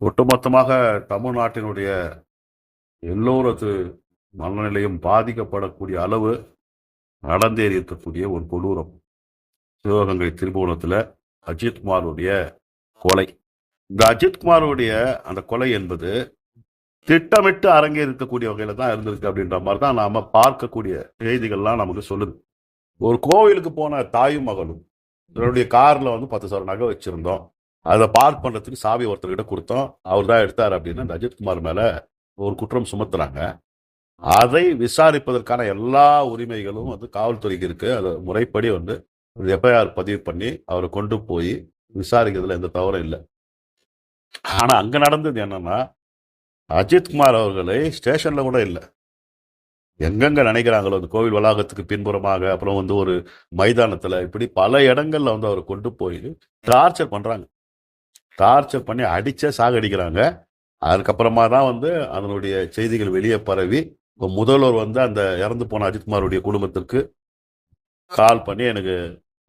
ஒட்டுமொத்தமாக தமிழ்நாட்டினுடைய எல்லோரது மனநிலையும் பாதிக்கப்படக்கூடிய அளவு நடந்தேறி இருக்கக்கூடிய ஒரு கொடூரம். சிவகங்கை திருபுவனத்தில் அஜித்குமாருடைய கொலை. இந்த அஜித்குமாருடைய அந்த கொலை என்பது திட்டமிட்டு அரங்கேறி இருக்கக்கூடிய வகையில தான் இருந்திருக்கு அப்படின்ற மாதிரி தான் நாம பார்க்கக்கூடிய செய்திகள்லாம் நமக்கு சொல்லுது. ஒரு கோவிலுக்கு போன தாயும் மகளும் என்னுடைய கார்ல 10,000 நகை வச்சிருந்தோம், அதை பார்க் பண்றதுக்கு சாவி ஒருத்தர்கிட்ட கொடுத்தோம், அவர் தான் எடுத்தார் அப்படின்னு அந்த அஜித்குமார் மேல ஒரு குற்றம் சுமத்துறாங்க. அதை விசாரிப்பதற்கான எல்லா உரிமைகளும் காவல்துறைக்கு இருக்கு. அது முறைப்படி எஃப்ஐஆர் பதிவு பண்ணி அவரை கொண்டு போய் விசாரிக்கிறதுல எந்த தவறும் இல்லை. ஆனா அங்க நடந்தது என்னன்னா, அஜித்குமார் அவர்களை ஸ்டேஷன்ல கூட இல்லை, எங்கெங்க நினைக்கிறாங்களோ அந்த கோவில் வளாகத்துக்கு பின்புறமாக, அப்புறம் ஒரு மைதானத்துல, இப்படி பல இடங்கள்ல அவரை கொண்டு போய் டார்ச்சர் பண்றாங்க. டார்ச்சர் பண்ணி அடிச்சே சாகடிக்கிறாங்க. அதுக்கப்புறமா தான் அதனுடைய செய்திகள் வெளியே பரவி முதல்வர் அந்த இறந்து போன அஜித்குமாருடைய குடும்பத்திற்கு கால் பண்ணி, எனக்கு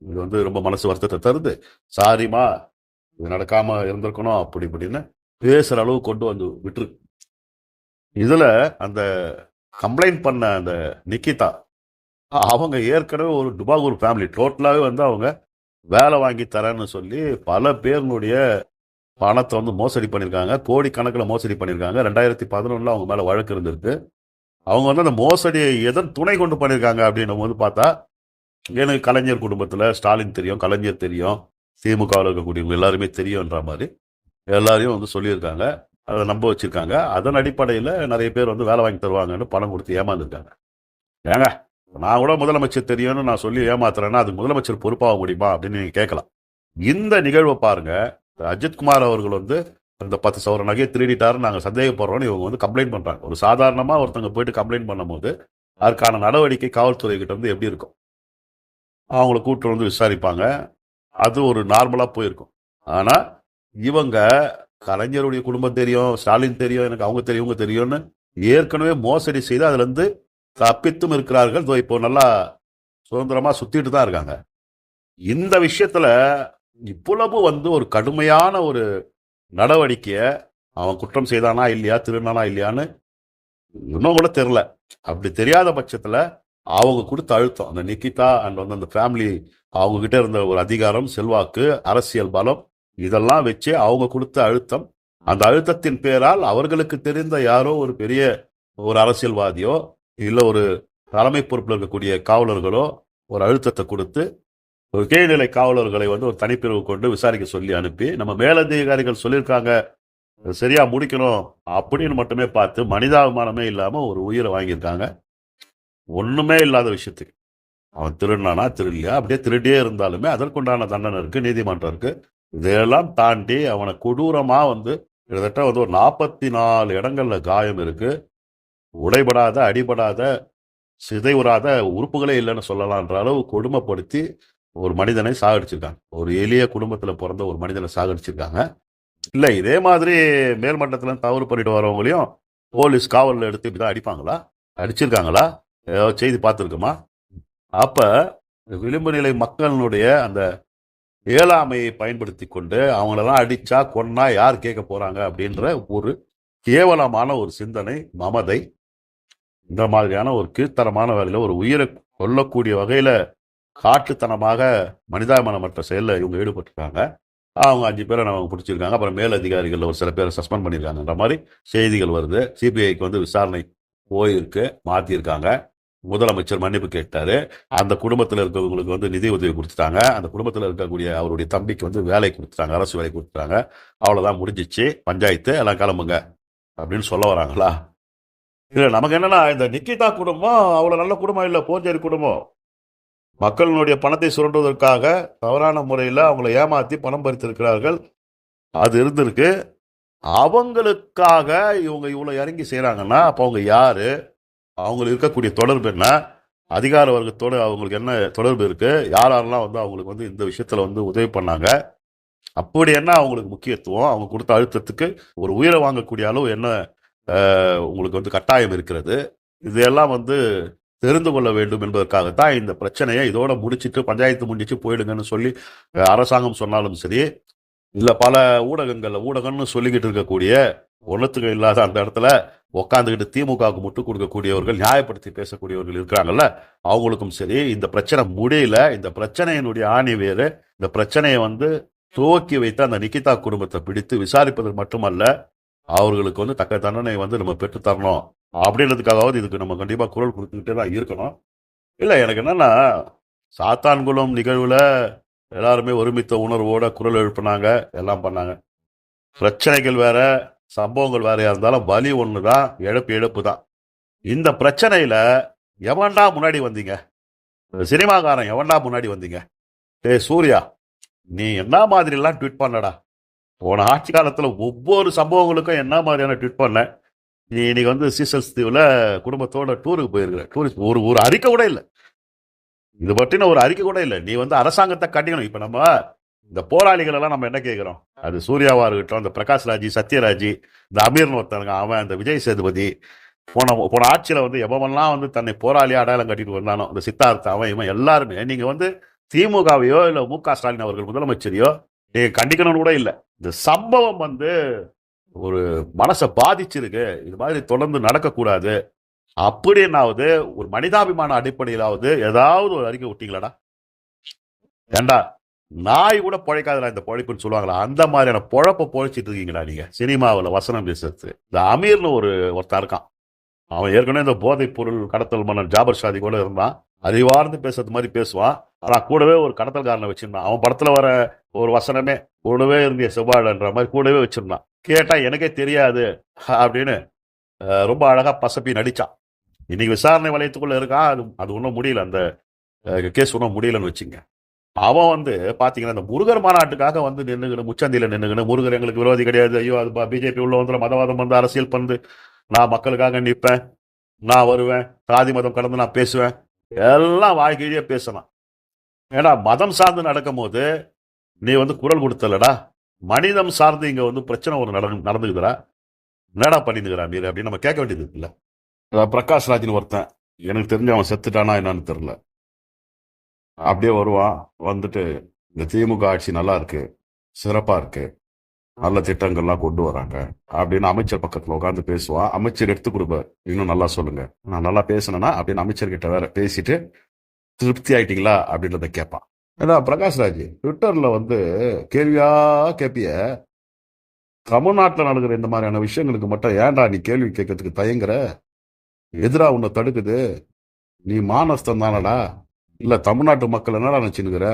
இது ரொம்ப மனசு வருத்தத்தை தருது, சாரிமா, இது நடக்காம இருந்திருக்கணும் அப்படி இப்படின்னு பேசுற அளவு கொண்டு விட்டுரு. இதுல அந்த கம்ப்ளைண்ட் பண்ண அந்த நிக்கிதா, அவங்க ஏற்கனவே ஒரு டுபாகூர் ஃபேமிலி, டோட்டலாவே அவங்க வேலை வாங்கி தரேன்னு சொல்லி பல பேருடைய பணத்தை மோசடி பண்ணியிருக்காங்க. கோடிக்கணக்கில் மோசடி பண்ணியிருக்காங்க. 2011 அவங்க மேல வழக்கு இருந்திருக்கு. அவங்க அந்த மோசடியை எதன் துணை கொண்டு பண்ணியிருக்காங்க அப்படின்னு பார்த்தா, எனக்கு கலைஞர் குடும்பத்தில் ஸ்டாலின் தெரியும், கலைஞர் தெரியும், திமுகவில் இருக்கக்கூடியவங்க எல்லாருமே தெரியும்ன்ற மாதிரி எல்லாரையும் சொல்லியிருக்காங்க. அதை நம்ப வச்சிருக்காங்க. அதன் அடிப்படையில் நிறைய பேர் வேலை வாங்கி தருவாங்கன்னு பணம் கொடுத்து ஏமாந்துருக்காங்க. ஏங்க, நான் கூட முதலமைச்சர் தெரியும்னு நான் சொல்லி ஏமாத்துறேன்னா அதுக்கு முதலமைச்சர் பொறுப்பாக முடியுமா அப்படின்னு நீங்க கேட்கலாம். இந்த நிகழ்வை பாருங்க. அஜித்குமார் அவர்கள் அந்த 10,000 நகையை திருடிட்டாருன்னு நாங்கள் சந்தேகப்படுறோம்னு இவங்க கம்ப்ளைண்ட் பண்றாங்க. ஒரு சாதாரணமா ஒருத்தவங்க போயிட்டு கம்ப்ளைண்ட் பண்ணும்போது அதற்கான நடவடிக்கை காவல்துறை கிட்ட எப்படி இருக்கும்? அவங்கள கூட்டு விசாரிப்பாங்க. அது ஒரு நார்மலா போயிருக்கும். ஆனா இவங்க கலைஞருடைய குடும்பம் தெரியும், ஸ்டாலின் தெரியும், எனக்கு அவங்க தெரியும், இவங்க தெரியும்னு ஏற்கனவே மோசடி செய்து அதுல இருந்து தப்பித்தும் இருக்கிறார்கள். இப்போ நல்லா சுதந்திரமா சுத்திட்டு தான் இருக்காங்க. இந்த விஷயத்துல இவ்வளவு ஒரு கடுமையான ஒரு நடவடிக்கைய அவன் குற்றம் செய்தானா இல்லையா, திருநானா இல்லையான்னு இன்னும் கூட தெரியல. அப்படி தெரியாத பட்சத்துல அவங்க கொடுத்த அழுத்தம், அந்த நிக்கிதா அண்ட் அந்த ஃபேமிலி, அவங்க கிட்ட இருந்த ஒரு அதிகாரம், செல்வாக்கு, அரசியல் பலம், இதெல்லாம் வச்சு அவங்க கொடுத்த அழுத்தம், அந்த அழுத்தத்தின் பேரால் அவர்களுக்கு தெரிந்த யாரோ ஒரு பெரிய ஒரு அரசியல்வாதியோ இல்ல ஒரு தலைமை பொறுப்பில் இருக்கக்கூடிய காவலர்களோ ஒரு அழுத்தத்தை கொடுத்து ஒரு கீழ்நிலை காவலர்களை ஒரு தனிப்பிரிவு கொண்டு விசாரிக்க சொல்லி அனுப்பி, நம்ம மேலதிகாரிகள் சொல்லியிருக்காங்க சரியா முடிக்கணும் அப்படின்னு மட்டுமே பார்த்து மனிதாபிமானமே இல்லாம ஒரு உயிரை வாங்கியிருக்காங்க. ஒண்ணுமே இல்லாத விஷயத்துக்கு. அவன் திருடினானா திருடலையா, அப்படியே திருடியே இருந்தாலுமே அதற்குண்டான தண்டனை இருக்கு, நீதிமன்றம் இருக்கு. இதையெல்லாம் தாண்டி அவனை கொடூரமா கிட்டத்தட்ட ஒரு 44 இடங்கள்ல காயம் இருக்கு. உடைபடாத, அடிபடாத, சிதைவுறாத உறுப்புகளே இல்லைன்னு சொல்லலான்ற அளவு கொடுமைப்படுத்தி ஒரு மனிதனை சாகடிச்சிருக்காங்க. ஒரு எளிய குடும்பத்துல பிறந்த ஒரு மனிதனை சாகடிச்சிருக்காங்க. இல்ல இதே மாதிரி மேல்மட்டத்துல தவறு பண்ணிட்டு வரவங்களையும் போலீஸ் காவலில் எடுத்து இப்படிதான் அடிப்பாங்களா? அடிச்சிருக்காங்களா? ஏதாவது செய்தி பார்த்துருக்குமா? அப்ப விளிம்பு நிலை மக்களுடைய அந்த இயலாமையை பயன்படுத்தி கொண்டு அவங்களெல்லாம் அடிச்சா கொன்னா யார் கேட்க போறாங்க அப்படின்ற ஒரு கேவலமான ஒரு சிந்தனை, மமதை, இந்த மாதிரியான ஒரு கீழ்த்தரமான வேலையில ஒரு உயிரை கொல்லக்கூடிய வகையில காட்டுத்தனமாக மனிதாபிமானமற்ற செயலில் இவங்க ஈடுபட்டிருக்காங்க. அவங்க 5 பேரை அவங்க பிடிச்சிருக்காங்க. அப்புறம் மேலதிகாரிகள் ஒரு சில பேரை சஸ்பெண்ட் பண்ணியிருக்காங்கன்ற மாதிரி செய்திகள் வருது. சிபிஐக்கு விசாரணை போயிருக்கு, மாத்திருக்காங்க. முதலமைச்சர் மன்னிப்பு கேட்டாரு. அந்த குடும்பத்தில் இருக்கவங்களுக்கு நிதி உதவி கொடுத்துட்டாங்க. அந்த குடும்பத்தில் இருக்கக்கூடிய அவருடைய தம்பிக்கு வேலை கொடுத்துட்டாங்க, அரசு வேலை கொடுத்துட்டாங்க. அவ்வளவுதான், முடிஞ்சிச்சு, பஞ்சாயத்து, எல்லாம் கிளம்புங்க அப்படின்னு சொல்ல வராங்களா? இல்ல நமக்கு என்னன்னா, இந்த நிக்கிதா குடும்பம் அவ்வளவு நல்ல குடும்பம் இல்ல, போஞ்சேரி குடும்பம். மக்களுடைய பணத்தை சுரண்டுவதற்காக தவறான முறையில் அவங்களை ஏமாத்தி பணம் பறித்திருக்கிறார்கள். அது இருந்திருக்கு. அவங்களுக்காக இவங்க இவ்வளவு இறங்கி செய்யறாங்கன்னா அப்ப அவங்க யாரு? அவங்களுக்கு இருக்கக்கூடிய தொடர்பு என்ன? அதிகார வர்க்கத்தோடு அவங்களுக்கு என்ன தொடர்பு இருக்கு? யாரெல்லாம் அவங்களுக்கு இந்த விஷயத்துல உதவி பண்ணாங்க? அப்படி என்ன அவங்களுக்கு முக்கியத்துவம்? அவங்க கொடுத்த அழுத்தத்துக்கு ஒரு உயிரை வாங்கக்கூடிய அளவு என்ன உங்களுக்கு கட்டாயம் இருக்கிறது? இதெல்லாம் தெரிந்து கொள்ள வேண்டும் என்பதற்காகத்தான் இந்த பிரச்சனையை இதோட முடிச்சிட்டு பஞ்சாயத்து முடிச்சு போயிடுங்கன்னு சொல்லி அரசாங்கம் சொன்னாலும் சரி, இல்ல பல ஊடகம்னு சொல்லிக்கிட்டு இருக்கக்கூடிய ஒன்னத்துக்கு இல்லாத அந்த இடத்துல உக்காந்துக்கிட்டு திமுகவுக்கு முட்டு கொடுக்கக்கூடியவர்கள், நியாயப்படுத்தி பேசக்கூடியவர்கள் இருக்கிறாங்கல்ல, அவங்களுக்கும் சரி இந்த பிரச்சனை முடியல. இந்த பிரச்சனையினுடைய ஆணி வேறு. இந்த பிரச்சனையை துவக்கி வைத்து அந்த நிகிதா குடும்பத்தை பிடித்து விசாரிப்பது மட்டுமல்ல, அவர்களுக்கு தக்க தண்டனை நம்ம பெற்றுத்தரணும் அப்படின்றதுக்காகவது இதுக்கு நம்ம கண்டிப்பா குரல் கொடுத்துக்கிட்டே தான் இருக்கணும். இல்ல எனக்கு என்னன்னா, சாத்தான்குளம் நிகழ்வுல எல்லாருமே ஒருமித்த உணர்வோட குரல் எழுப்பினாங்க, எல்லாம் பண்ணாங்க. பிரச்சனைகள் வேற, சம்பவங்கள் வேறையா இருந்தாலும் பலி ஒண்ணுதான், இழப்பு தான். இந்த பிரச்சனையில எவன்டா முன்னாடி வந்தீங்க? சினிமாக்காரன் எவன்டா முன்னாடி வந்தீங்க? சூர்யா, நீ என்ன மாதிரி எல்லாம் ட்வீட் பண்ணடா? போன ஆட்சி காலத்துல ஒவ்வொரு சம்பவங்களுக்கும் என்ன மாதிரியான ட்வீட் பண்ண? நீ இன்னைக்கு சீசல்ஸ் தீவுல குடும்பத்தோட டூருக்கு போயிருக்கிற. டூரிஸ்ட் ஒரு அறிக்கை கூட இல்லை. இது பற்றின ஒரு அறிக்கை கூட இல்லை. நீ அரசாங்கத்தை கட்டிக்கணும். இப்ப நம்ம இந்த போராளிகள் எல்லாம் நம்ம என்ன கேட்கிறோம்? அது சூர்யாவா இருக்கட்டும், இந்த பிரகாஷ் ராஜ், சத்யராஜ், இந்த அமீர்னு ஒருத்தனுங்க, அவன் இந்த விஜய் சேதுபதி, போன ஆட்சியில எவமெல்லாம் தன்னை போராளி அடையாளம் கட்டிட்டு வந்தானோ, இந்த சித்தார்த்த, அவன் இவன் எல்லாருமே நீங்க திமுகவையோ இல்ல மு.க. ஸ்டாலின் அவர்கள் முதலமைச்சரையோ நீங்க கண்டிக்கணும்னு கூட இல்லை. இந்த சம்பவம் ஒரு மனசை பாதிச்சிருக்கு. இது மாதிரி தொடர்ந்து நடக்கக்கூடாது அப்படின்னாவது ஒரு மனிதாபிமான அடிப்படையிலாவது ஏதாவது ஒரு அறிக்கை விட்டீங்களாடா? ஏண்டா நாய் கூட பொழைக்காதடா இந்த பொழைப்புன்னு சொல்லுவாங்களா? அந்த மாதிரியான பொழப்ப பொழைச்சிட்டு இருக்கீங்களா நீங்க? சினிமாவில் வசனம் பேசுறது. இந்த அமீர்னு ஒருத்தன் இருக்கான். அவன் ஏற்கனவே இந்த போதைப் பொருள் கடத்தல் மன்னன் ஜாபர் ஷாதி கூட இருந்தான். அறிவார்ந்து பேசுறது மாதிரி பேசுவான். ஆனா கூடவே ஒரு கடத்தல்காரனை வச்சிருந்தான். அவன் படத்துல வர ஒரு வசனமே கூடவே இருந்திய செவ்வாழன்ற மாதிரி கூடவே வச்சிருந்தான். கேட்டா எனக்கே தெரியாது அப்படின்னு ரொம்ப அழகா பசப்பி நடிச்சான். இன்னைக்கு விசாரணை வளையத்துக்குள்ள இருக்கான். அது ஒன்றும் முடியல. அந்த கேஸ் ஒன்றும் முடியலன்னு வச்சுங்க. அவன் பாத்தீங்கன்னா இந்த முருகர் மாநாட்டுக்காக நின்னுகிட்டு முச்சந்தியில நின்னுகிட்டு, முருகர் எங்களுக்கு விரோதி கிடையாது, ஐயோ அது பிஜேபி உள்ள மதவாதம் அரசியல் நான் மக்களுக்காக நிற்பேன், நான் வருவேன், சாதி மதம் கடந்து நான் பேசுவேன், எல்லாம் வாழ்க்கையிலேயே பேசலாம். ஏன்னா மதம் சார்ந்து நடக்கும் போது நீ குரல் கொடுத்தலடா. மனிதம் சார்ந்து இங்க பிரச்சனை ஒரு நடந்துக்குதுடா, என்னடா பண்ணிருக்கிறா நீர் அப்படின்னு நம்ம கேட்க வேண்டியது இருக்குல்ல. பிரகாஷ் ராஜின் ஒருத்தன், எனக்கு தெரிஞ்சு அவன் செத்துட்டானா என்னன்னு தெரியல. அப்படியே வருவான், இந்த திமுக ஆட்சி நல்லா இருக்கு, சிறப்பா இருக்கு, நல்ல திட்டங்கள்லாம் கொண்டு வராங்க அப்படின்னு அமைச்சர் பக்கத்துல உட்காந்து பேசுவான். அமைச்சர் எடுத்து கொடுப்பார், இன்னும் நல்லா சொல்லுங்க, நான் நல்லா பேசணும்னா அப்படின்னு அமைச்சர்கிட்ட வேற பேசிட்டு திருப்தி ஆயிட்டீங்களா அப்படின்றத கேட்பான். ஏன்னா பிரகாஷ் ராஜ் ட்விட்டர்ல கேள்வியா கேப்பிய, தமிழ்நாட்டில் நடக்கிற இந்த மாதிரியான விஷயங்களுக்கு மட்டும் ஏன்டா நீ கேள்வி கேட்கறதுக்கு தயங்குற? எதிரா உன்னை தடுக்குது? நீ மானஸ்தம் தானடா? இல்ல தமிழ்நாட்டு மக்கள் என்னடா நினைச்சுனுங்கிற?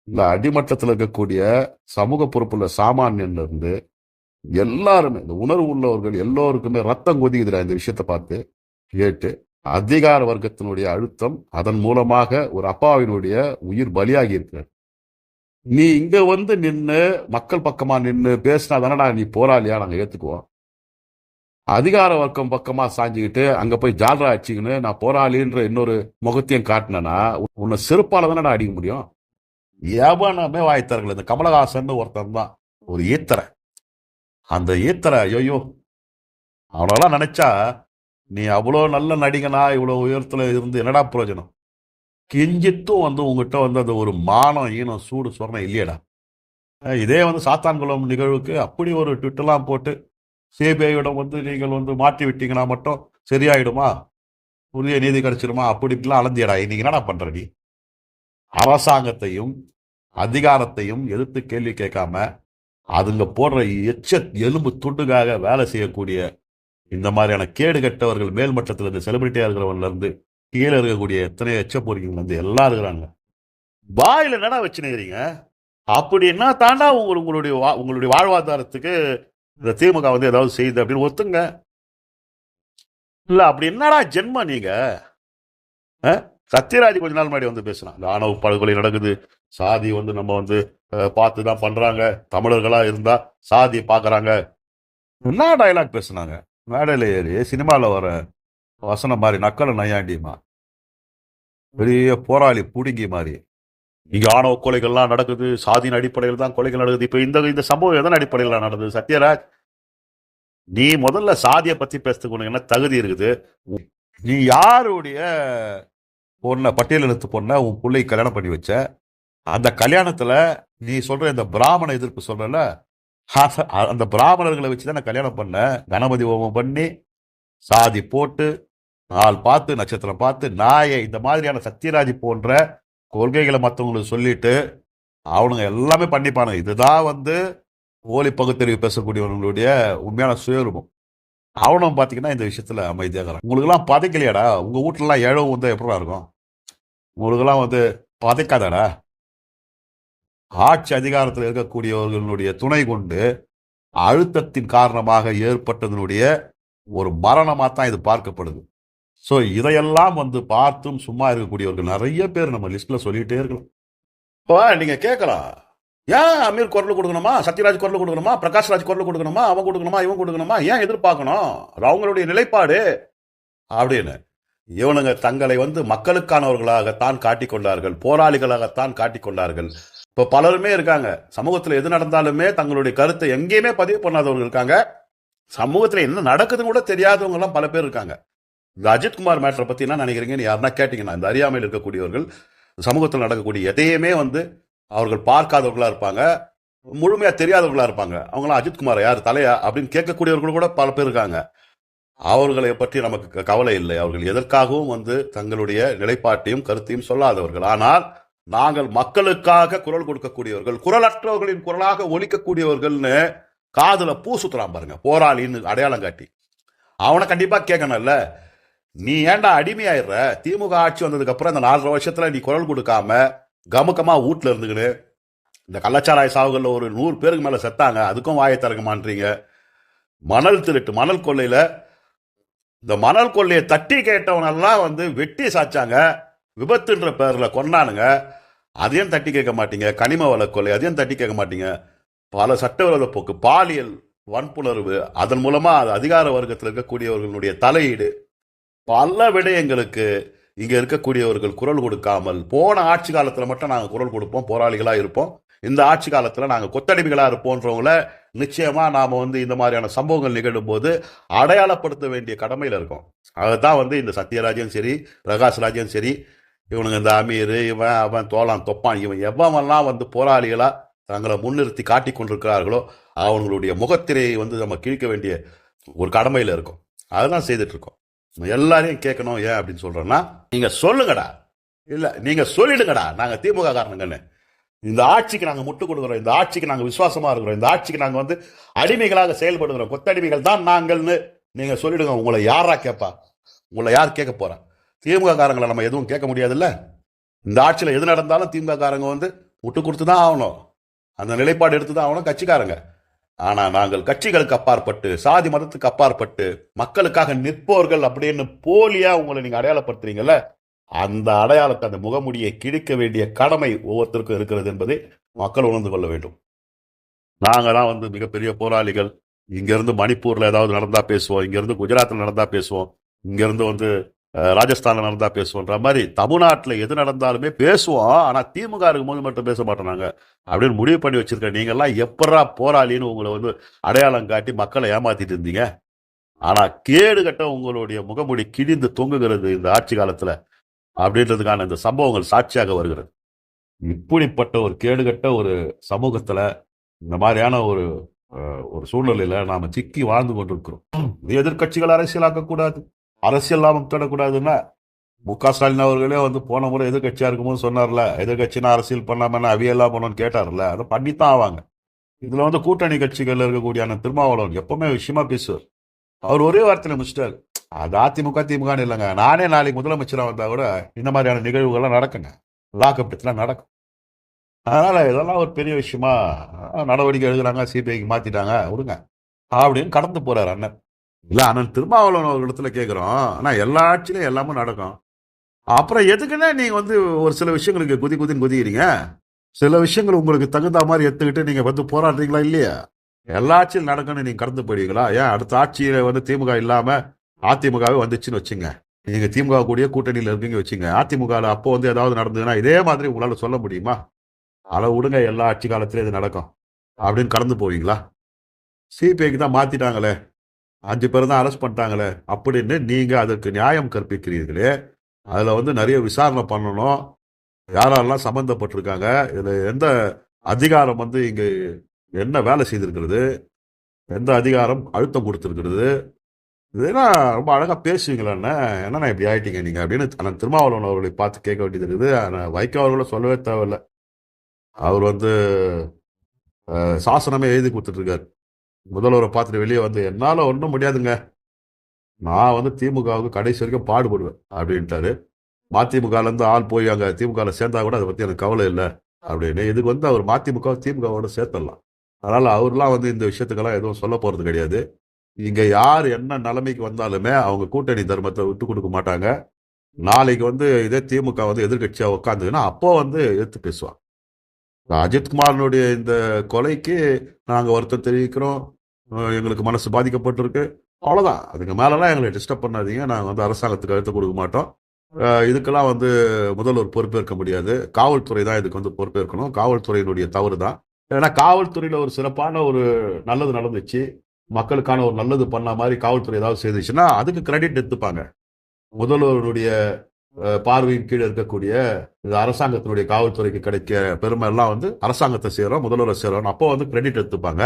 இல்ல அடிமட்டத்தில் இருக்கக்கூடிய சமூக பொறுப்புள்ள சாமானியன்ல இருந்து எல்லாருமே, இந்த உணர்வு உள்ளவர்கள் எல்லோருக்குமே ரத்தம் கொதிக்குதுடா இந்த விஷயத்தை பார்த்து கேட்டு. அதிகார வர்க்கத்தினுடைய அழுத்தம், அதன் மூலமாக ஒரு அப்பாவினுடைய உயிர் பலியாகி இருக்கிற. நீ இங்க நின்று மக்கள் பக்கமா நின்று பேசினா தானடா நீ போராளியா நாங்க ஏத்துக்குவோம். அதிகார வர்க்கம் பக்கமா சாஞ்சுக்கிட்டு அங்க போய் ஜால்ரா அடிச்சுக்கின்னு நான் போராளின்ற இன்னொரு முகத்தையும் காட்டினா உன்னை செருப்பால தானடா அடிக்க முடியும். எவனமே வாய்த்தார்கள். இந்த கமலஹாசன் ஒருத்தன் தான் ஒரு ஈத்தரை. அந்த ஈத்தரை ஐயோ, அவனெல்லாம் நினைச்சா நீ அவ்வளோ நல்ல நடிகனா இவ்வளவு உயரத்துல இருந்து என்னடா பிரயோஜனம்? கிஞ்சித்தும் உங்ககிட்ட அந்த ஒரு மானம், ஈனம், சூடு சொரணம் இல்லையடா. இதே சாத்தான்குளம் நிகழ்வுக்கு அப்படி ஒரு ட்விட்டெல்லாம் போட்டு சிபிஐயிடம் நீங்கள் மாற்றி விட்டீங்கன்னா மட்டும் சரியாயிடுமா, புதிய நீதி கிடைச்சிடுமா அப்படிலாம் அலந்தியடா. இன்னைக்கு என்னடா பண்ற நீ? அரசாங்கத்தையும் அதிகாரத்தையும் எதிர்த்து கேள்வி கேட்காம அதுங்க போடுற எலும்பு துண்டுக்காக வேலை செய்யக்கூடிய இந்த மாதிரியான கேடு கட்டவர்கள், மேல்மட்டத்தில் இருந்து செலிபிரிட்டியா இருக்கிறவன்ல இருந்து கீழே இருக்கக்கூடிய எத்தனை எச்ச போறீங்க எல்லாம் இருக்கிறாங்க. வாயில என்னடா வச்சுக்கிறீங்க? அப்படி என்ன தாண்டா உங்களுடைய வாழ்வாதாரத்துக்கு இந்த திமுக ஏதாவது செய்யுது அப்படின்னு ஒத்துங்க. இல்ல அப்படி என்னடா ஜென்மம் நீங்க? சத்யராஜ் கொஞ்ச நாள் முன்னாடி பேசலாம், இந்த ஆணவ படுகொலை நடக்குது, சாதி நம்ம பார்த்துதான் பண்றாங்க, தமிழர்களா இருந்தா சாதியை பாக்குறாங்க, என்ன டைலாக் பேசுனாங்க மேடையில ஏறி. சினிமால வர வசனம் மாதிரி நக்கல நையாண்டிமா, பெரிய போராளி புடுங்கி மாதிரி. இங்க ஆணவ கொலைகள்லாம் நடக்குது, சாதியின் அடிப்படையில் தான் கொலைகள் நடக்குது. இப்ப இந்த சம்பவம் எதன் அடிப்படையில் நடந்தது? சத்யராஜ், நீ முதல்ல சாதியை பத்தி பேசுறதுக்கு உனக்கு என்ன தகுதி இருக்குது? நீ யாருடைய பொண்ண, பட்டியலினத்து பொண்ண உன் பிள்ளை கல்யாணம் பண்ணி வச்ச? அந்த கல்யாணத்துல நீ சொல்ற இந்த பிராமண எதிர்ப்பு சொல்றல, அந்த பிராமணர்களை வச்சுதான் நான் கல்யாணம் பண்ணேன். கணபதி ஹோமம் பண்ணி சாதி போட்டு நாள் பார்த்து நட்சத்திரம் பார்த்து நாயை இந்த மாதிரியான சத்யராஜ் போன்ற கொள்கைகளை மற்றவங்களுக்கு சொல்லிட்டு அவனுங்க எல்லாமே பண்ணிப்பானுங்க. இதுதான் வந்து போலி பகுத்தறிவு பேசக்கூடியவர்களுடைய உண்மையான சுயரூபம். அவனும் பார்த்தீங்கன்னா இந்த விஷயத்துல அமைதியாக உங்களுக்கெல்லாம் பதைக்கலையாடா? உங்க வீட்டுலலாம் ஏழோ வந்து எப்படா இருக்கும்? உங்களுக்கெல்லாம் வந்து பதைக்காதடா? ஆட்சி அதிகாரத்தில் இருக்கக்கூடியவர்களுடைய துணை கொண்டு அழுத்தத்தின் காரணமாக ஏற்பட்டதனுடைய ஒரு மரணமாக தான் இது பார்க்கப்படுது. ஸோ இதையெல்லாம் வந்து பார்த்தும் சும்மா இருக்கக்கூடியவர்கள் நிறைய பேர் நம்ம லிஸ்ட்ல சொல்லிட்டே இருக்கலாம். இப்போ நீங்க கேட்கலாம், ஏன் அமீர் குரல் கொடுக்கணுமா, சத்யராஜ் குரல் கொடுக்கணுமா, பிரகாஷ்ராஜ் குரல் கொடுக்கணுமா, அவன் கொடுக்கணுமா, இவன் கொடுக்கணுமா, ஏன் எதிர்பார்க்கணும்? அவங்களுடைய நிலைப்பாடு அப்படின்னு. இவனுங்க தங்களை வந்து மக்களுக்கானவர்களாகத்தான் காட்டிக்கொண்டார்கள், போராளிகளாகத்தான் காட்டிக்கொண்டார்கள். இப்போ பலருமே இருக்காங்க, சமூகத்தில் எது நடந்தாலுமே தங்களுடைய கருத்தை எங்கேயுமே பதிவு பண்ணாதவர்கள் இருக்காங்க. சமூகத்தில் என்ன நடக்குதுன்னு கூட தெரியாதவங்க எல்லாம் பல பேர் இருக்காங்க. இந்த அஜித்குமார் மேட்டரை பத்தி என்ன நினைக்கிறீங்கன்னு யாருன்னா கேட்டீங்கன்னா, இந்த அறியாமையில் இருக்கக்கூடியவர்கள் சமூகத்தில் நடக்கக்கூடிய எதையுமே வந்து அவர்கள் பார்க்காதவர்களா இருப்பாங்க, முழுமையா தெரியாதவர்களா இருப்பாங்க. அவங்களாம் அஜித்குமார் யார் தலையா அப்படின்னு கேட்கக்கூடியவர்கள் கூட பல பேர் இருக்காங்க. அவர்களை பற்றி நமக்கு கவலை இல்லை. அவர்கள் எதற்காகவும் வந்து தங்களுடைய நிலைப்பாட்டையும் கருத்தையும் சொல்லாதவர்கள். ஆனால் நாங்கள் மக்களுக்காக குரல் கொடுக்கக்கூடியவர்கள், குரலற்றவர்களின் குரலாக ஒலிக்கக்கூடியவர்கள்னு காதுல பூ சுத்துறான் பாருங்க, போராளின்னு அடையாளம் காட்டி. அவனை கண்டிப்பா கேட்கணும்ல, நீ ஏன்டா அடிமையாயிடுற? திமுக ஆட்சி வந்ததுக்கு அப்புறம் இந்த 4.5 வருஷத்துல நீ குரல் கொடுக்காம கமுக்கமா வீட்டுல இருந்துக்கின்னு இந்த கள்ளச்சாராய சாவுகள்ல ஒரு 100 பேருக்கு மேல செத்தாங்க, அதுக்கும் வாயை திறக்க மாட்டீங்க. மணல் திருட்டு, மணல் கொள்ளையில இந்த மணல் கொள்ளையை தட்டி கேட்டவனெல்லாம் வந்து வெட்டி சாச்சாங்க, விபத்துன்ற பேர்ல கொண்டானுங்க, அதையும் தட்டி கேட்க மாட்டீங்க. கனிம வள கொள்ளை, அதையும் தட்டி கேட்க மாட்டீங்க. பல சட்டவிரோத போக்கு, பாலியல் வன்புணர்வு, அதன் மூலமா அதிகார வர்க்கத்தில் இருக்கக்கூடியவர்களுடைய தலையீடு, பல விடயங்களுக்கு இங்க இருக்கக்கூடியவர்கள் குரல் கொடுக்காமல், போன ஆட்சி காலத்துல மட்டும் நாங்க குரல் கொடுப்போம், போராளிகளா இருப்போம், இந்த ஆட்சி காலத்துல நாங்க கொத்தடிமைகளா இருப்போன்றவங்கள நிச்சயமா நாம வந்து இந்த மாதிரியான சம்பவங்கள் நிகழும் போது அடையாளப்படுத்த வேண்டிய கடமையில இருக்கோம். அதுதான் வந்து இந்த சத்யராஜும் சரி, பிரகாஷ்ராஜும் சரி, இவனுங்க இந்த அமீர், இவன் அவன் தோளான் தொப்பான், இவன் எவன்லாம் வந்து போராளிகளா தங்களை முன்னிறுத்தி காட்டி கொண்டிருக்கிறார்களோ அவங்களுடைய முகத்திரையை வந்து நம்ம கிழிக்க வேண்டிய ஒரு கடமையில இருக்கும். அதுதான் செய்துட்டு இருக்கோம். எல்லாரையும் கேட்கணும். ஏன் அப்படின்னு சொல்றோம்னா, நீங்க சொல்லுங்கடா, இல்ல நீங்க சொல்லிடுங்கடா, நாங்க திமுக காரணங்கன்னு, இந்த ஆட்சிக்கு நாங்க முட்டு கொடுக்குறோம், இந்த ஆட்சிக்கு நாங்க விசுவாசமா இருக்கிறோம், இந்த ஆட்சிக்கு நாங்க வந்து அடிமைகளாக செயல்படுகிறோம், கொத்தடிமைகள் தான் நாங்கள்னு நீங்க சொல்லிடுங்க. உங்களை யாரா கேட்பா? உங்களை யார் கேட்க போறா? திமுக காரங்களை நம்ம எதுவும் கேட்க முடியாதுல்ல. இந்த ஆட்சியில் எது நடந்தாலும் திமுக காரங்க வந்து முட்டு கொடுத்து தான் ஆகணும், அந்த நிலைப்பாடு எடுத்து தான் ஆகணும் கட்சிக்காரங்க. ஆனா நாங்கள் கட்சிகளுக்கு அப்பாற்பட்டு, சாதி மதத்துக்கு அப்பாற்பட்டு மக்களுக்காக நிற்பவர்கள் அப்படின்னு போலியா உங்களை நீங்க அடையாளப்படுத்துறீங்கல்ல, அந்த அடையாளத்தை, அந்த முகமுடியை கிழிக்க வேண்டிய கடமை ஒவ்வொருத்தருக்கும் இருக்கிறது என்பதை மக்கள் உணர்ந்து கொள்ள வேண்டும். நாங்க தான் வந்து மிகப்பெரிய போராளிகள். இங்க இருந்து மணிப்பூர்ல ஏதாவது நடந்தா பேசுவோம், இங்க இருந்து குஜராத்ல நடந்தா பேசுவோம், இங்க இருந்து வந்து ராஜஸ்தான்ல நடந்தா பேசுவோன்ற மாதிரி தமிழ்நாட்டில் எது நடந்தாலுமே பேசுவோம். ஆனா திமுக இருக்கும்போது மட்டும் பேச மாட்டோம் நாங்க அப்படின்னு முடிவு பண்ணி வச்சிருக்க. நீங்கெல்லாம் எப்படா போராளின்னு உங்களை வந்து அடையாளம் காட்டி மக்களை ஏமாத்திட்டு இருந்தீங்க. ஆனா கேடு கட்ட உங்களுடைய முகமுடி கிழிந்து தொங்குகிறது இந்த ஆட்சி காலத்துல அப்படின்றதுக்கான இந்த சம்பவங்கள் சாட்சியாக வருகிறது. இப்படிப்பட்ட ஒரு கேடுகட்ட ஒரு சமூகத்துல இந்த மாதிரியான ஒரு சூழ்நிலையில நாம சிக்கி வாழ்ந்து கொண்டிருக்கிறோம். எதிர்கட்சிகள் அரசியலாக்க கூடாது, அரசியல் லாபம் தேடக்கூடாதுன்னா மு.க. ஸ்டாலின் அவர்களே வந்து போன முறை எதிர்கட்சியா இருக்கும்போது சொன்னார்ல, எதிர்கட்சினா அரசியல் பண்ணாம அவியெல்லாம் பண்ணணும்னு கேட்டார்ல, அதை பண்ணித்தான் ஆவாங்க. இதுல வந்து கூட்டணி கட்சிகள் இருக்கக்கூடிய திருமாவளவன் எப்பவுமே விஷயமா பேசுவார். அவர் ஒரே வார்த்தையில முடிச்சிட்டாரு, அது அதிமுக திமுகன்னு இல்லைங்க, நானே நாளைக்கு முதலமைச்சராக வந்தா கூட இந்த மாதிரியான நிகழ்வுகள்லாம் நடக்குங்க, லாக்அப் டெத்லாம் நடக்கும். அதனால இதெல்லாம் ஒரு பெரிய விஷயமா நடவடிக்கை எடுக்கிறாங்க, சிபிஐக்கு மாத்திட்டாங்க, விடுங்க அப்படின்னு கடந்து போறாரு அண்ணன். இல்ல அண்ணன் திருமாவளவன் அவர்களிடத்துல கேட்கிறோம், ஆனா எல்லா ஆட்சியிலும் எல்லாமே நடக்கும், அப்புறம் எதுக்குன்னா நீங்க வந்து ஒரு சில விஷயங்களுக்கு குதின்னு குதிக்கிறீங்க, சில விஷயங்கள் உங்களுக்கு தகுந்த மாதிரி எடுத்துக்கிட்டு நீங்க வந்து போராடுறீங்களா இல்லையா? எல்லா ஆட்சியும் நடக்கும்னு நீங்க கடந்து போயிடுவீங்களா? ஏன் அடுத்த ஆட்சியில வந்து திமுக இல்லாம அதிமுகவே வந்துச்சுன்னு வச்சுங்க, நீங்க திமுக கூடிய கூட்டணியில இருக்கீங்க வச்சுங்க, அதிமுக அப்போ வந்து ஏதாவது நடந்ததுன்னா இதே மாதிரி உங்களால சொல்ல முடியுமா? அளவு விடுங்க, எல்லா ஆட்சி காலத்திலும் இது நடக்கும் அப்படின்னு கடந்து போவீங்களா? சிபிஐக்கு தான் மாத்திட்டாங்களே, 5 பேர் தான் அரெஸ்ட் பண்ணிட்டாங்களே அப்படின்னு நீங்க அதற்கு நியாயம் கற்பிக்கிறீர்களே, அதுல வந்து நிறைய விசாரணை பண்ணணும், யாரெல்லாம் சம்பந்தப்பட்டிருக்காங்க, இதுல எந்த அதிகாரம் வந்து இங்க என்ன வேலை செய்திருக்கிறது, எந்த அதிகாரம் அழுத்தம் கொடுத்திருக்கிறது, இதெல்லாம் ரொம்ப அழகா பேசுவீங்களா, என்னண்ணா இப்படி ஆயிட்டீங்க நீங்க அப்படின்னு அண்ணன் திருமாவளவன் அவர்களை பார்த்து கேட்க வேண்டியது இருக்குது. ஆனா வைகோ அவர்களை சொல்லவே தேவையில்லை. அவர் வந்து சாசனமே எழுதி கொடுத்துட்டு இருக்காரு. முதல்வரை பார்த்துட்டு வெளியே வந்து என்னால ஒன்றும் முடியாதுங்க, நான் வந்து திமுகவுக்கு கடைசி வரைக்கும் பாடுபடுவேன் அப்படின்ட்டாரு. மதிமுகல இருந்து ஆள் போய் அங்க திமுக சேர்ந்தா கூட அதை பத்தி எனக்கு கவலை இல்லை அப்படின்னு. இதுக்கு வந்து அவர் மதிமுக திமுகவோட சேர்த்துடலாம். அதனால அவர்லாம் வந்து இந்த விஷயத்துக்கெல்லாம் எதுவும் சொல்ல போறது கிடையாது. இங்க யார் என்ன நிலைமைக்கு வந்தாலுமே அவங்க கூட்டணி தர்மத்தை விட்டு கொடுக்க மாட்டாங்க. நாளைக்கு வந்து இதே திமுக வந்து எதிர்கட்சியா உட்காந்துன்னா அப்போ வந்து எதிர்த்து பேசுவாங்க. அஜித்குமாரனுடைய இந்த கொலைக்கு நாங்க வருத்தம் தெரிவிக்கிறோம், எங்களுக்கு மனசு பாதிக்கப்பட்டிருக்கு, அவ்வளவுதான். அதுக்கு மேலலாம் எங்களை டிஸ்டர்ப் பண்ணாதீங்க. நாங்க வந்து அரசாங்கத்துக்கு அழுத்தம் கொடுக்க மாட்டோம். இதுக்கெல்லாம் வந்து முதல்வர் பொறுப்பேற்க முடியாது. காவல்துறை தான் இதுக்கு வந்து பொறுப்பேற்கணும். காவல்துறையினுடைய தவறு தான். ஏன்னா காவல்துறையில ஒரு சிறப்பான ஒரு நல்லது நடந்துச்சு, மக்களுக்கான ஒரு நல்லது பண்ண மாதிரி காவல்துறை ஏதாவது செய்துச்சுன்னா அதுக்கு கிரெடிட் எடுத்துப்பாங்க. முதல்வருடைய பார்வையின் கீழே இருக்கக்கூடிய இந்த அரசாங்கத்தினுடைய காவல்துறைக்கு கிடைக்க பெருமை எல்லாம் வந்து அரசாங்கத்தை சேரும், முதல்வரை சேரும், அப்போ வந்து கிரெடிட் எடுத்துப்பாங்க.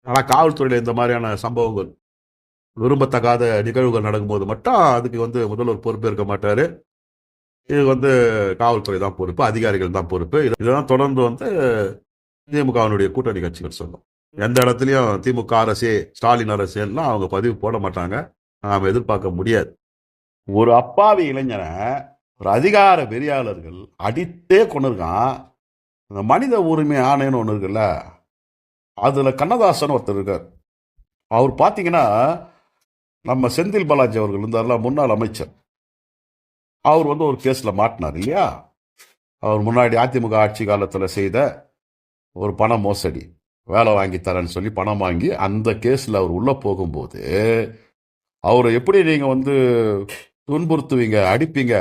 ஆனா காவல்துறையில இந்த மாதிரியான சம்பவங்கள், விரும்பத்தகாத நிகழ்வுகள் நடக்கும்போது மட்டும் அதுக்கு வந்து முதல்வர் பொறுப்பேற்க மாட்டாரு. இது வந்து காவல்துறை தான் பொறுப்பு, அதிகாரிகள் தான் பொறுப்பு. இதெல்லாம் தொடர்ந்து வந்து திமுகவினுடைய கூட்டணி கட்சிகள் சொல்லும். எந்த இடத்துலயும் திமுக அரசே, ஸ்டாலின் அரசேலாம் அவங்க பதிவு போட மாட்டாங்க, நாம எதிர்பார்க்க முடியாது. ஒரு அப்பாவி இளைஞனை ஒரு அதிகார வெறியாளர்கள் அடித்தே கொண்டிருக்கான். இந்த மனித உரிமை ஆணையன்னு ஒன்று இருக்குல்ல, அதுல கண்ணதாசன் ஒருத்தர் இருக்கார். அவர் பார்த்தீங்கன்னா நம்ம செந்தில் பாலாஜி அவர்கள் இருந்தார்ல, முன்னாள் அமைச்சர், அவர் வந்து ஒரு கேஸ்ல மாட்டினார் இல்லையா. அவர் முன்னாடி அதிமுக ஆட்சி காலத்துல செய்த ஒரு பண மோசடி, வேலை வாங்கி தரேன்னு சொல்லி பணம் வாங்கி அந்த கேஸ்ல அவர் உள்ள போகும்போது அவரை எப்படி நீங்க வந்து துன்புறுத்துவீங்க, அடிப்பீங்க,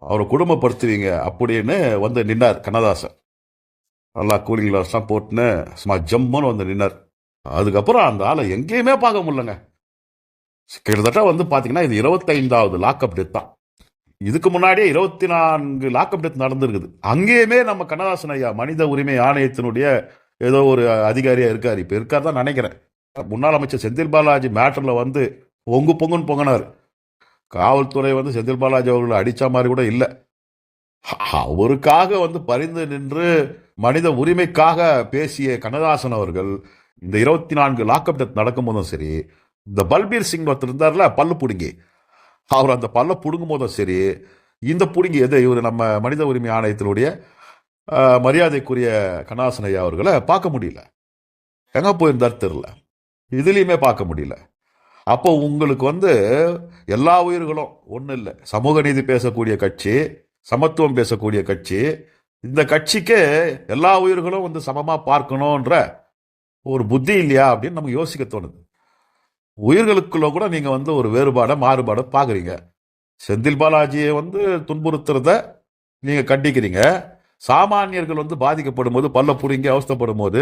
அவரை குடும்பப்படுத்துவீங்க அப்படின்னு வந்து நின்னார் கண்ணதாசன். நல்லா கூலிங் கிளாஸ்லாம் போட்டுன்னு சும்மா ஜம்முன்னு வந்து நின்னார். அதுக்கப்புறம் அந்த ஆளை எங்கேயுமே பார்க்க முடியலங்க. கிட்டத்தட்ட வந்து பாத்தீங்கன்னா இது 25வது லாக்அப் டெத் தான். இதுக்கு முன்னாடியே 24 லாக்அப் டெத் நடந்திருக்குது. அங்கேயுமே நம்ம கண்ணதாசன் ஐயா மனித உரிமை ஆணையத்தினுடைய ஏதோ ஒரு அதிகாரியா இருக்காரு, இப்ப இருக்காரு தான் நினைக்கிறேன். முன்னாள் அமைச்சர் செந்தில் பாலாஜி மேட்டர்ல வந்து பொங்குன்னு பொங்கினார். காவல்துறை வந்து செந்தில் பாலாஜி அவர்களை அடிச்ச மாதிரி கூட இல்லை. அவருக்காக வந்து பரிந்து நின்று மனித உரிமைக்காக பேசிய கண்ணதாசன் அவர்கள் இந்த 24 லாக்அப் டெத் நடக்கும் போதும் சரி, இந்த பல்பீர் சிங் ஒருத்தர் இருந்தார்ல பல்லு புடுங்கி, அவர் அந்த பல்ல புடுங்கும் போதும் சரி, இந்த புடுங்கி எது இவர் நம்ம மனித உரிமை ஆணையத்தினுடைய மரியாதைக்குரிய கண்ணதாசன் ஐயா அவர்களை பார்க்க முடியல. எங்க போயிருந்தார் தெரியல, இதுலயுமே பார்க்க முடியல. அப்போ உங்களுக்கு வந்து எல்லா உயிர்களும் ஒன்றும் இல்லை, சமூக நீதி பேசக்கூடிய கட்சி, சமத்துவம் பேசக்கூடிய கட்சி, இந்த கட்சிக்கு எல்லா உயிர்களும் வந்து சமமா பார்க்கணும்ன்ற ஒரு புத்தி இல்லையா அப்படின்னு நமக்கு யோசிக்க தோணுது. உயிர்களுக்குள்ள கூட நீங்க வந்து ஒரு மாறுபாடை பாக்குறீங்க. செந்தில் பாலாஜியை வந்து துன்புறுத்துறத நீங்க கண்டிக்கிறீங்க. சாமானியர்கள் வந்து பாதிக்கப்படும் போது, பல்ல புடுங்கி அவஸ்தப்படும் போது,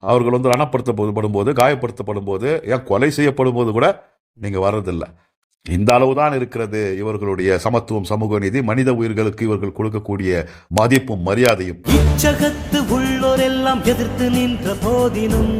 அவர்கள் வந்து ரணப்படுத்தப்படும் போது, காயப்படுத்தப்படும் போது, ஏன் கொலை செய்யப்படும் போது கூட நீங்க வர்றதில்லை. இந்த அளவுதான் இருக்கிறது இவர்களுடைய சமத்துவம், சமூக நீதி, மனித உயிர்களுக்கு இவர்கள் கொடுக்கக்கூடிய மதிப்பும் மரியாதையும். இச்சகத்து உள்ளோரெல்லாம் எதிர்த்து நின்ற போதினும்